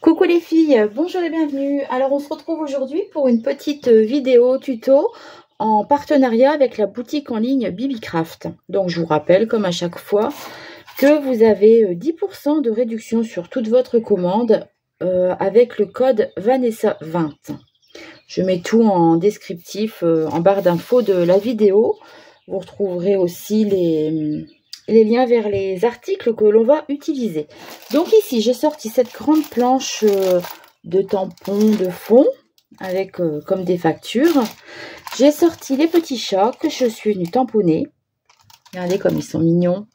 Coucou les filles, bonjour et bienvenue. Alors on se retrouve aujourd'hui pour une petite vidéo tuto en partenariat avec la boutique en ligne Bibicraft. Donc je vous rappelle comme à chaque fois que vous avez 10% de réduction sur toute votre commande avec le code Vanessa20. Je mets tout en descriptif en barre d'infos de la vidéo. Vous retrouverez aussi les liens vers les articles que l'on va utiliser. Donc ici, j'ai sorti cette grande planche de tampons de fond avec comme des factures. J'ai sorti les petits chats que je suis venue tamponner. Regardez comme ils sont mignons.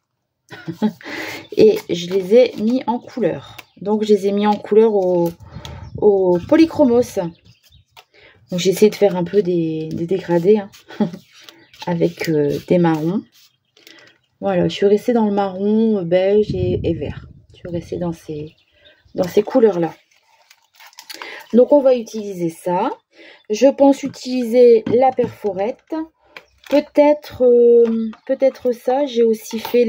Et je les ai mis en couleur. Donc je les ai mis en couleur au polychromos. Donc j'ai essayé de faire un peu des dégradés avec des marrons. Voilà, je suis restée dans le marron, beige et vert. Je suis restée dans ces couleurs-là. Donc, on va utiliser ça. Je pense utiliser la perforette. Peut-être ça. J'ai aussi fait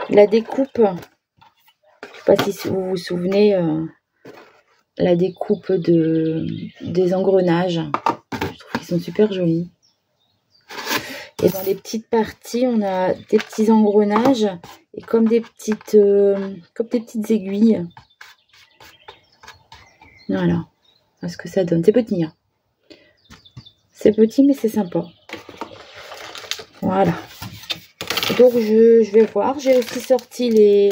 la découpe. Je ne sais pas si vous vous souvenez, la découpe des engrenages. Je trouve qu'ils sont super jolis. Et dans les petites parties, on a des petits engrenages et comme des petites aiguilles. Voilà, ce que ça donne. C'est petit, hein. C'est petit, mais c'est sympa. Voilà. Donc, je vais voir. J'ai aussi sorti les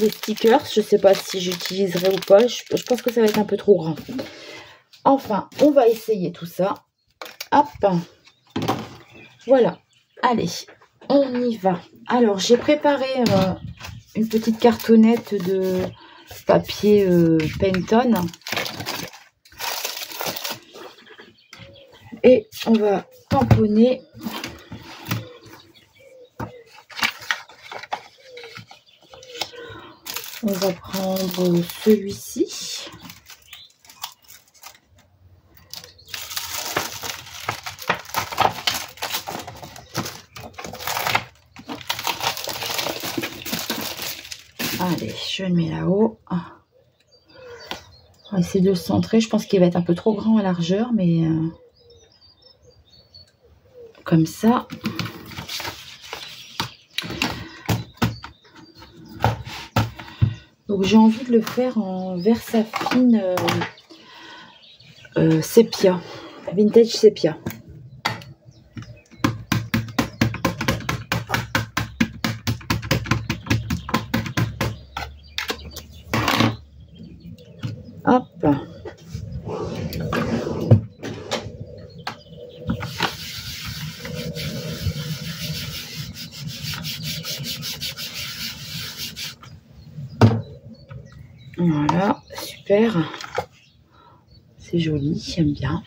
stickers. Je ne sais pas si j'utiliserai ou pas. Je pense que ça va être un peu trop grand. Enfin, on va essayer tout ça. Hop. Voilà, allez, on y va. Alors, j'ai préparé une petite cartonnette de papier Penton. Et on va tamponner. On va prendre celui-ci. Allez, je le mets là-haut. On va essayer de le centrer. Je pense qu'il va être un peu trop grand à largeur, mais comme ça. Donc j'ai envie de le faire en Versafine sépia, vintage sépia. Hop. Voilà, super. C'est joli, j'aime bien.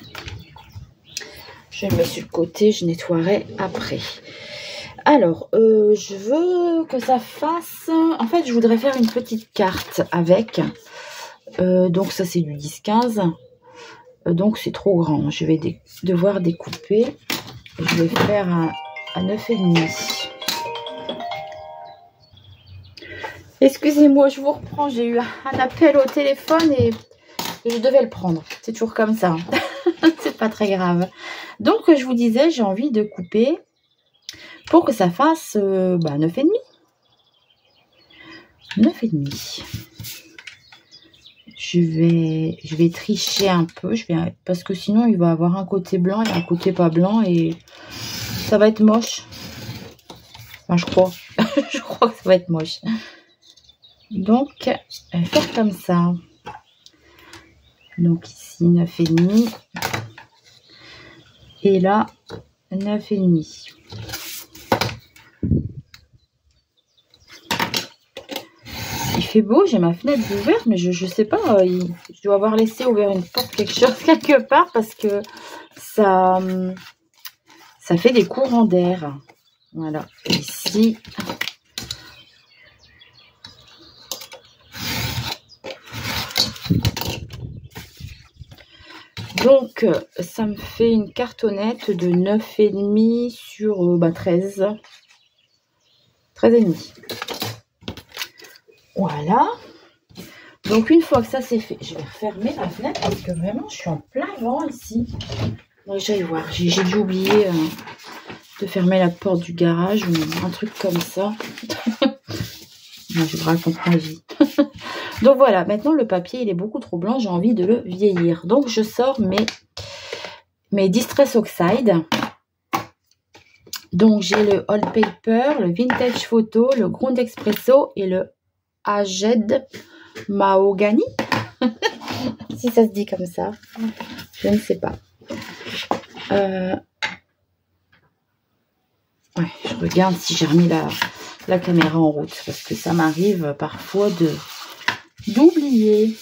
Je le mets sur le côté, je nettoierai après. Alors, je veux que ça fasse... En fait, je voudrais faire une petite carte avec... donc ça c'est du 10-15, donc c'est trop grand, je vais devoir découper. Je vais faire à 9,5. Excusez-moi, je vous reprends, j'ai eu un appel au téléphone et je devais le prendre, c'est toujours comme ça. C'est pas très grave. Donc je vous disais, j'ai envie de couper pour que ça fasse 9,5. 9,5. Je vais tricher un peu, parce que sinon il va avoir un côté blanc et un côté pas blanc et ça va être moche. Enfin, je crois. Je crois que ça va être moche. Donc, faire comme ça. Donc ici 9,5 et là 9,5. Il fait beau, j'ai ma fenêtre ouverte, mais je sais pas, je dois avoir laissé ouvert une porte, quelque part, parce que ça fait des courants d'air. Voilà, ici. Donc, ça me fait une cartonnette de 9,5 sur 13. 13,5. Voilà. Donc une fois que ça c'est fait, je vais refermer la fenêtre parce que vraiment je suis en plein vent ici. Donc j'aille voir, j'ai dû oublier de fermer la porte du garage ou un truc comme ça. Je vous raconte ma vie. Donc voilà, maintenant le papier il est beaucoup trop blanc, j'ai envie de le vieillir. Donc je sors mes Distress Oxide. Donc j'ai le Old Paper, le Vintage Photo, le Ground Espresso et le Aged Mahogany. Si ça se dit comme ça, je ne sais pas. Ouais, je regarde si j'ai remis la caméra en route parce que ça m'arrive parfois d'oublier.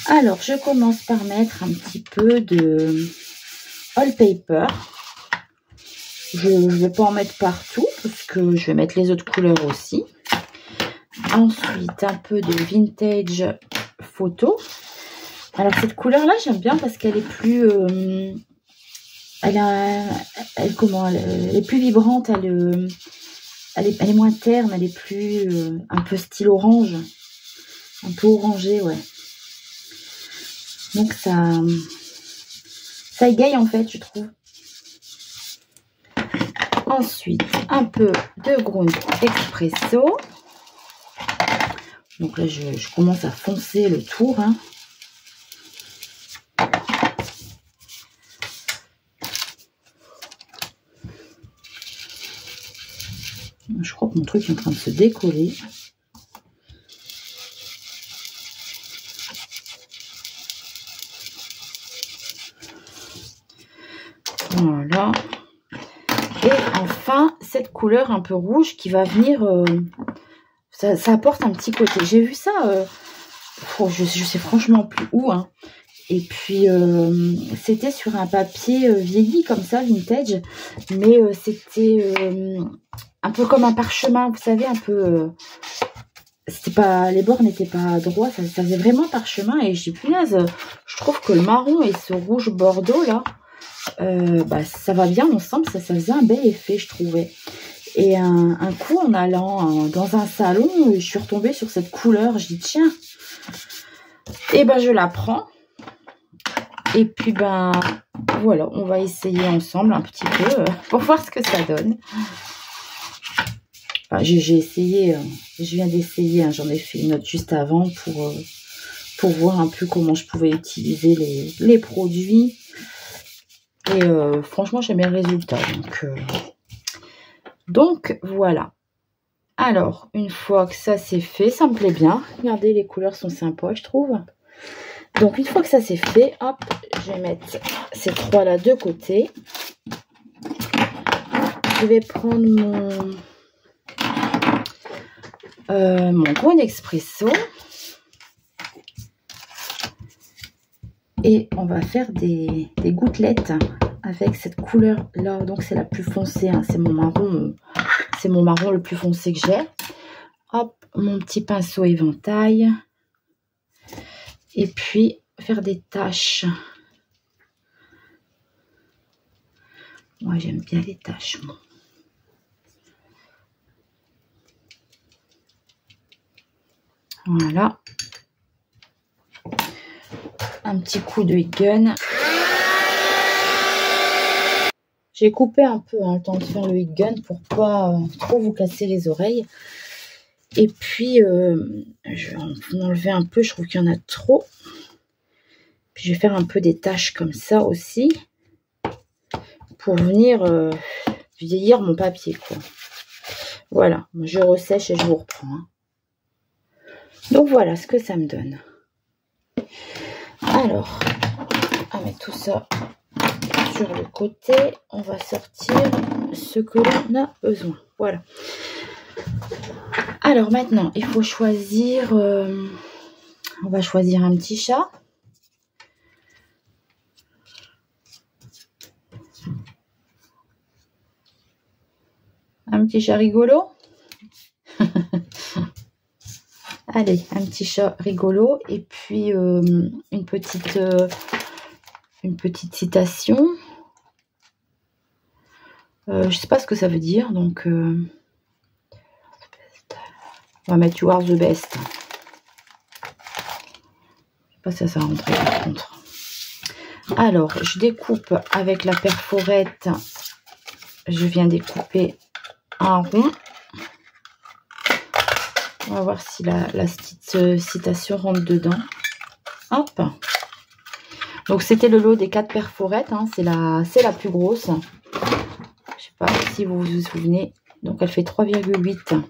Alors, je commence par mettre un petit peu de All Paper. Je ne vais pas en mettre partout parce que je vais mettre les autres couleurs aussi. Ensuite, un peu de Vintage Photo. Alors, cette couleur-là, j'aime bien parce qu'elle est plus... elle est plus vibrante, elle est moins terne, elle est plus un peu style orange. Un peu orangé, ouais. Donc ça égaye en fait, je trouve. Ensuite, un peu de Ground Espresso. Donc là, je commence à foncer le tour. Hein. Je crois que mon truc est en train de se décoller. Voilà. Et enfin, cette couleur un peu rouge qui va venir... ça apporte un petit côté. J'ai vu ça... je sais franchement plus où. Hein. Et puis, c'était sur un papier vieilli comme ça, vintage. Mais c'était un peu comme un parchemin, vous savez, un peu... c'était pas, les bords n'étaient pas droits, ça faisait vraiment parchemin. Et je dis, punaise, je trouve que le marron et ce rouge bordeaux, là, ça va bien ensemble. Ça faisait un bel effet, je trouvais. Et un coup, en allant dans un salon, je suis retombée sur cette couleur. Je dis, tiens, et je la prends. Et puis, voilà, on va essayer ensemble un petit peu pour voir ce que ça donne. Enfin, j'ai essayé, je viens d'essayer, hein, j'en ai fait une autre juste avant pour voir un peu comment je pouvais utiliser les produits. Et franchement, j'aime bien le résultat. Donc, voilà. Alors, une fois que ça c'est fait, ça me plaît bien. Regardez, les couleurs sont sympas, je trouve. Donc, une fois que ça c'est fait, hop, je vais mettre ces trois-là de côté. Je vais prendre mon Ground Espresso. Et on va faire des gouttelettes avec cette couleur-là. Donc, c'est la plus foncée. Hein. C'est mon marron le plus foncé que j'ai. Hop, mon petit pinceau éventail. Et puis, faire des taches. Moi, j'aime bien les taches. Moi. Voilà. Un petit coup de heat gun. J'ai coupé un peu le temps de faire le heat gun pour pas trop vous casser les oreilles. Et puis, je vais en enlever un peu. Je trouve qu'il y en a trop. Puis, je vais faire un peu des taches comme ça aussi. Pour venir vieillir mon papier, quoi. Voilà. Je ressèche et je vous reprends. Hein. Donc, voilà ce que ça me donne. Alors, on va mettre tout ça sur le côté. On va sortir ce que l'on a besoin. Voilà. Alors maintenant, il faut choisir... on va choisir un petit chat. Un petit chat rigolo. Allez, un petit chat rigolo. Et puis, une petite citation. Je sais pas ce que ça veut dire, donc on va mettre You are the best. Je sais pas si ça va rentrer par contre. Alors, je découpe avec la perforette. Je viens découper un rond. On va voir si la petite citation rentre dedans. Hop. Donc, c'était le lot des 4 perforettes. Hein. C'est la plus grosse. Je sais pas si vous vous souvenez. Donc, elle fait 3,8.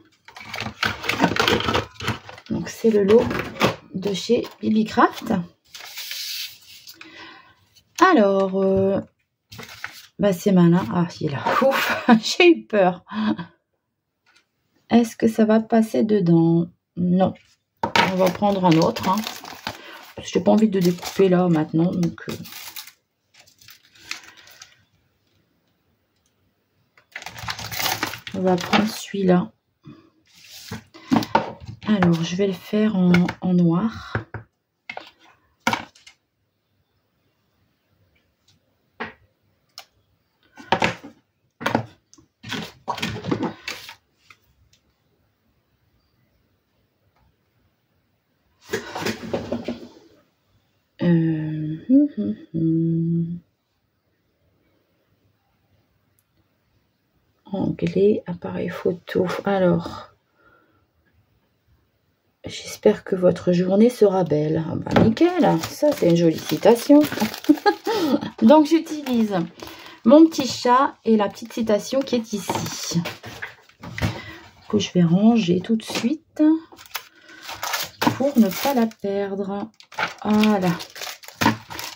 Donc, c'est le lot de chez BibiCraft. Alors, bah c'est malin. Ah, il est là. Ouf, j'ai eu peur. Est-ce que ça va passer dedans? Non. On va prendre un autre. Hein. Je n'ai pas envie de découper là maintenant. Donc, on va prendre celui-là. Alors, je vais le faire en noir. Anglais, appareil photo. Alors, j'espère que votre journée sera belle. Ah bah nickel, ça c'est une jolie citation. Donc j'utilise mon petit chat et la petite citation qui est ici. Que je vais ranger tout de suite pour ne pas la perdre. Voilà.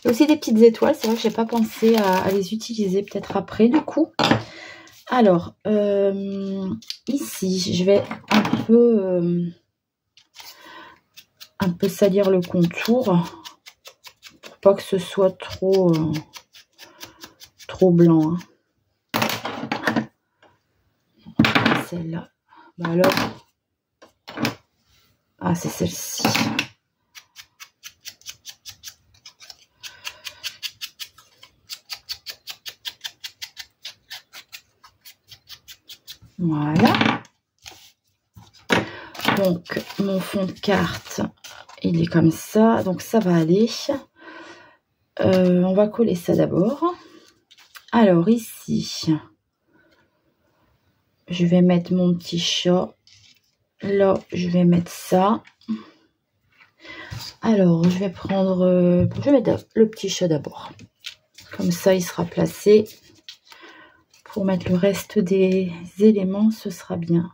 Il y a aussi des petites étoiles, c'est vrai que j'ai pas pensé à les utiliser peut-être après du coup. Alors, ici, je vais un peu salir le contour pour pas que ce soit trop blanc. Hein. Celle-là. Bah alors, ah c'est celle-ci. Voilà. Donc, mon fond de carte, il est comme ça. Donc, ça va aller. On va coller ça d'abord. Alors, ici, je vais mettre mon petit chat. Là, je vais mettre ça. Alors, je vais prendre... je vais mettre le petit chat d'abord. Comme ça, il sera placé. Pour mettre le reste des éléments, ce sera bien.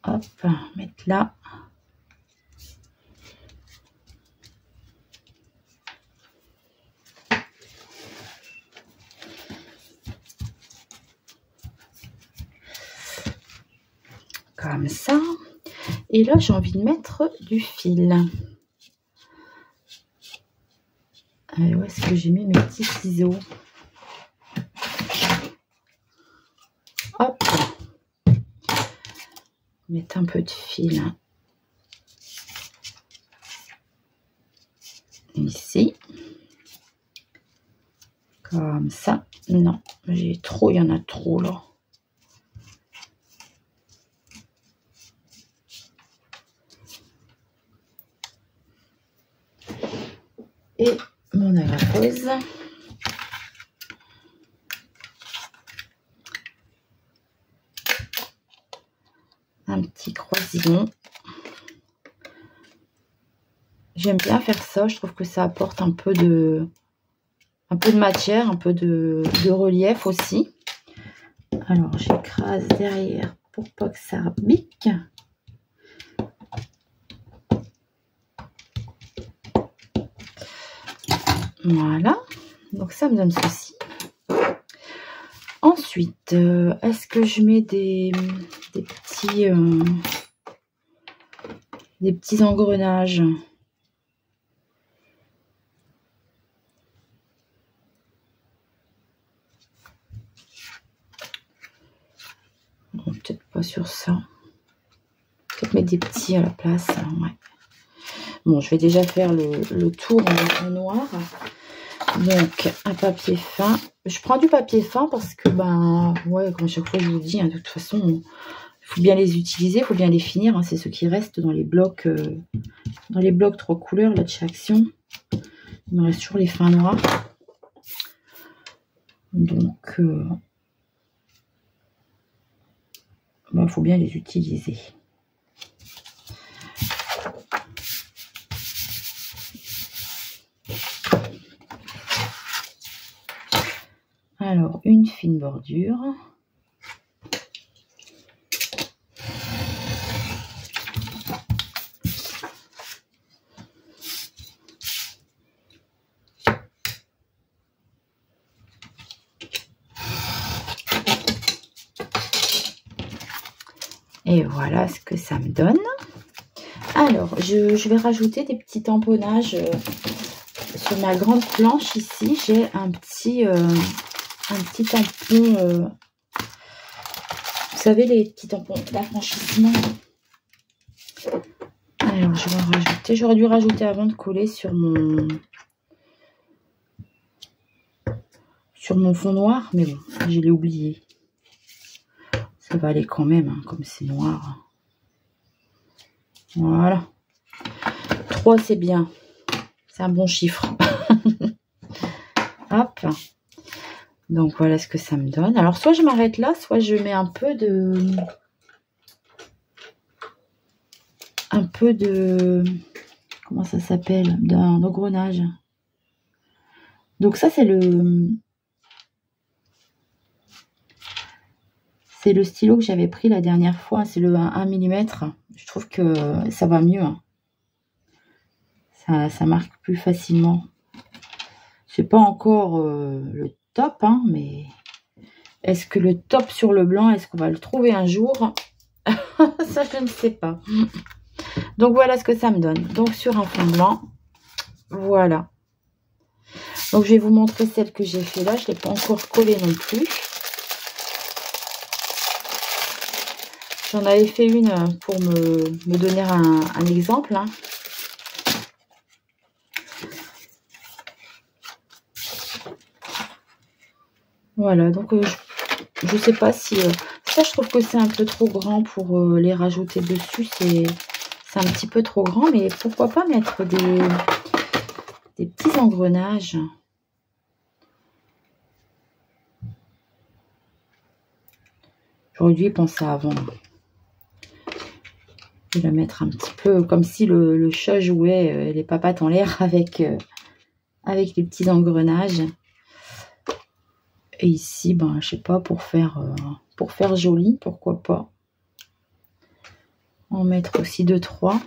Hop, mettre là. Comme ça. Et là, j'ai envie de mettre du fil. Allez, où est-ce que j'ai mis mes petits ciseaux? Hop. Mettre un peu de fil. Ici. Comme ça. Non, j'ai trop, il y en a trop là. Et mon agrafeuse. Un petit croisillon. J'aime bien faire ça, je trouve que ça apporte un peu de matière, un peu de relief aussi. Alors j'écrase derrière pour pas que ça pique. Voilà, donc ça me donne ceci. Ensuite, est-ce que je mets des petits engrenages? pas sur ça. Peut-être mettre des petits à la place. Ouais. Bon, je vais déjà faire le tour en noir. Donc, un papier fin. Je prends du papier fin parce que, ben, ouais, comme à chaque fois je vous dis, hein, de toute façon, il faut bien les utiliser, il faut bien les finir. Hein, c'est ce qui reste dans les blocs 3 couleurs là, de chez Action. Il me reste toujours les fins noirs. Donc, ben, faut bien les utiliser. Alors, une fine bordure. Et voilà ce que ça me donne. Alors, je vais rajouter des petits tamponnages sur ma grande planche ici. J'ai un petit tampon, vous savez, les petits tampons d'affranchissement. Alors, je vais en rajouter. J'aurais dû rajouter avant de coller sur mon fond noir, mais bon, je l'ai oublié. Ça va aller quand même, hein, comme c'est noir. Voilà. 3, c'est bien. C'est un bon chiffre. Hop. Donc, voilà ce que ça me donne. Alors, soit je m'arrête là, soit je mets un peu comment ça s'appelle, d'un engrenage. Donc, ça, c'est le stylo que j'avais pris la dernière fois. C'est le 1 mm. Je trouve que ça va mieux. Ça marque plus facilement. C'est pas encore le top, hein, mais est-ce que le top sur le blanc, est-ce qu'on va le trouver un jour? Ça, je ne sais pas. Donc, voilà ce que ça me donne. Donc, sur un fond blanc, voilà. Donc, je vais vous montrer celle que j'ai fait là. Je ne l'ai pas encore collée non plus. J'en avais fait une pour me donner un exemple. Hein. Voilà, donc je ne sais pas si... ça, je trouve que c'est un peu trop grand pour les rajouter dessus. C'est un petit peu trop grand, mais pourquoi pas mettre des petits engrenages. J'aurais dû y penser avant. Je vais la mettre un petit peu comme si le chat jouait les papates en l'air avec les petits engrenages. Et ici, ben, je sais pas, pour faire joli, pourquoi pas. En mettre aussi 2-3.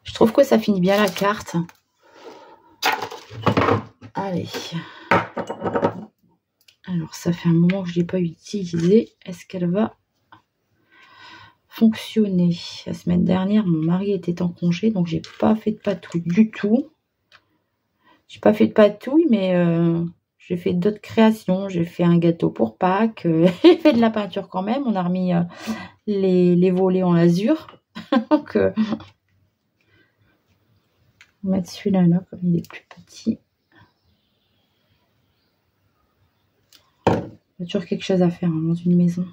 Je trouve que ça finit bien la carte. Allez. Alors, ça fait un moment que je ne l'ai pas utilisée. Est-ce qu'elle va fonctionner? La semaine dernière, mon mari était en congé, donc j'ai pas fait de patouille du tout. J'ai pas fait de patouille, mais j'ai fait d'autres créations. J'ai fait un gâteau pour Pâques. J'ai fait de la peinture quand même. On a remis les volets en lazur. Donc, on va mettre celui-là là, comme il est plus petit. Il y a toujours quelque chose à faire hein, dans une maison.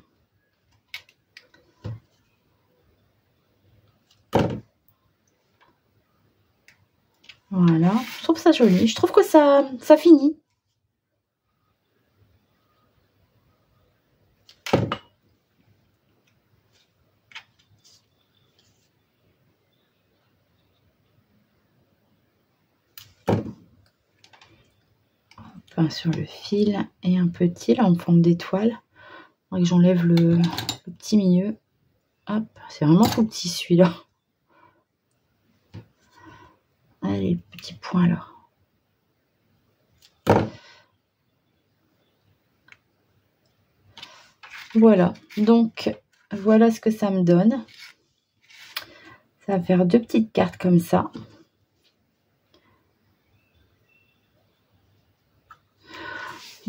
Voilà, je trouve ça joli. Je trouve que ça finit. Enfin, sur le fil et un petit là en forme d'étoile. J'enlève le petit milieu. Hop, c'est vraiment tout petit celui-là. Allez, le petit point là. Voilà, donc voilà ce que ça me donne. Ça va faire 2 petites cartes comme ça.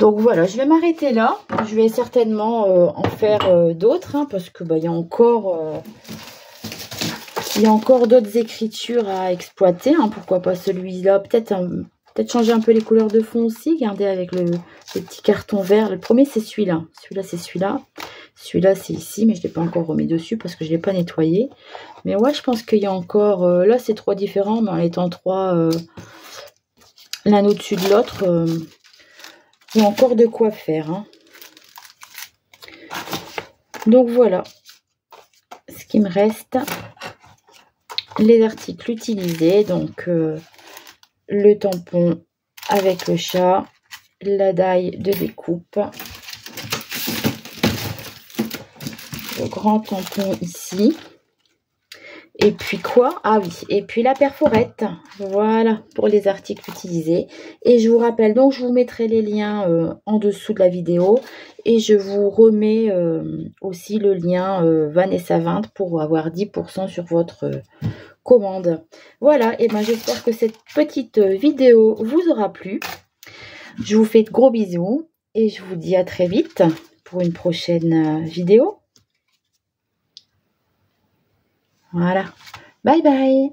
Donc voilà, je vais m'arrêter là. Je vais certainement en faire d'autres, hein, parce que il y a encore d'autres écritures à exploiter, hein. Pourquoi pas celui-là? Peut-être changer un peu les couleurs de fond aussi. Garder avec le petit carton vert. Le premier, c'est celui-là. Celui-là, c'est celui-là. Celui-là, c'est ici, mais je ne l'ai pas encore remis dessus parce que je ne l'ai pas nettoyé. Mais ouais, je pense qu'il y a encore... là, c'est 3 différents, mais en étant 3 l'un au-dessus de l'autre, il y a encore de quoi faire, hein. Donc voilà ce qui me reste. Les articles utilisés, donc le tampon avec le chat, la daille de découpe, le grand tampon ici, et puis quoi? Ah oui, et puis la perforette, voilà pour les articles utilisés. Et je vous rappelle, donc je vous mettrai les liens en dessous de la vidéo, et je vous remets aussi le lien Vanessa 20 pour avoir 10% sur votre commande. Voilà, et ben j'espère que cette petite vidéo vous aura plu. Je vous fais de gros bisous et je vous dis à très vite pour une prochaine vidéo. Voilà, bye bye.